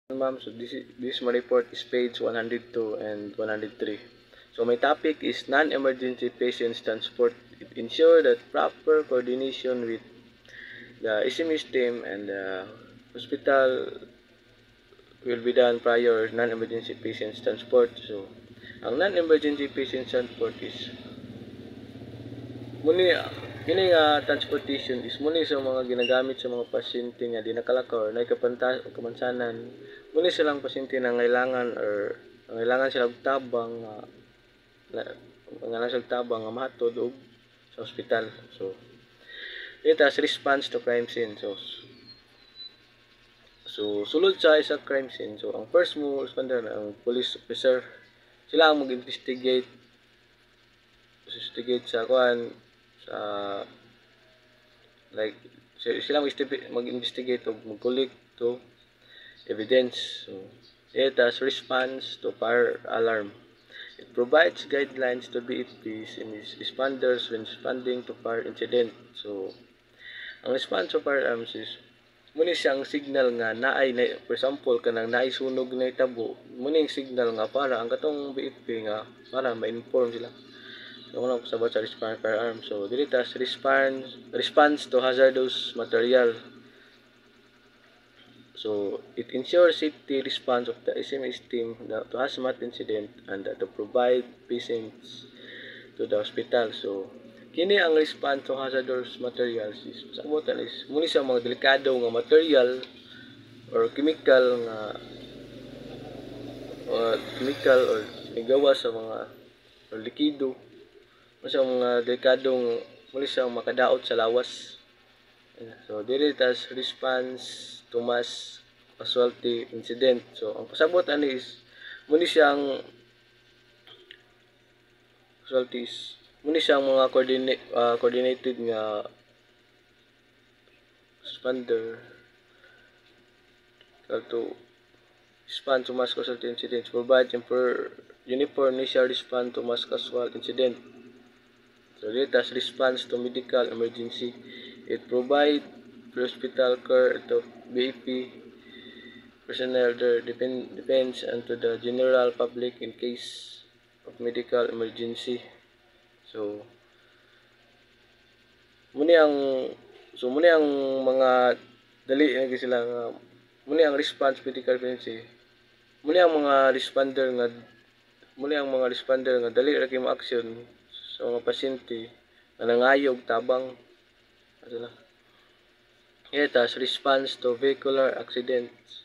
Ma'am, so this my report is page 102 and 103. So my topic is non-emergency patients transport. It ensure that proper coordination with the SMS team and the hospital will be done prior non-emergency patients transport. So ang non-emergency patients transport is muni kini nga transportation is muni sa mga ginagamit sa mga pasyente nga di nakalakaw or kamansanan. Muni silang pasyente na ngailangan or ngailangan sila og tabang nga nasa tabang nga mahatod og sa ospital. So it has response to crime scene. So sulod sa isa crime scene. So ang first mo responder ang police officer. Sila ang mag-investigate sa kuan sa like sila mag-investigate o mag-collect to evidence. So it has response to fire alarm. It provides guidelines to BFPs and responders when responding to fire incident. So ang response to fire alarms is muni siyang signal nga naay na, for example kanang naay sunog na itabo, muni yung signal nga para ang katong BFP nga para ma-inform sila. So kung sabot sa response fire alarm. So dili tas response to hazardous material. So it ensures safety response of the SMS team to hazmat incident and to provide patients to the hospital. So kini ang response to hazardous materials is sabotan is muni sa mga delikado nga material or chemical or igawa sa mga or likido sa mga delikadong muli siyang makadaot sa lawas. So dili tas response to mass casualty incident. So ang pasabot ani is muni siyang casualties muni siyang mga coordinated nga responder to respond to mass casualty incidents, provide uniform initial response to mass casualty incident. So data response to medical emergency. It provide hospital care to BAP personnel there depends and to the general public in case of medical emergency. So muni ang mga dali nga sila nga muni ang response medical emergency. Muni ang mga responder nga dali ra kay mo-action sa mga pasyente na nangayog tabang adala. It has response to vehicular accidents.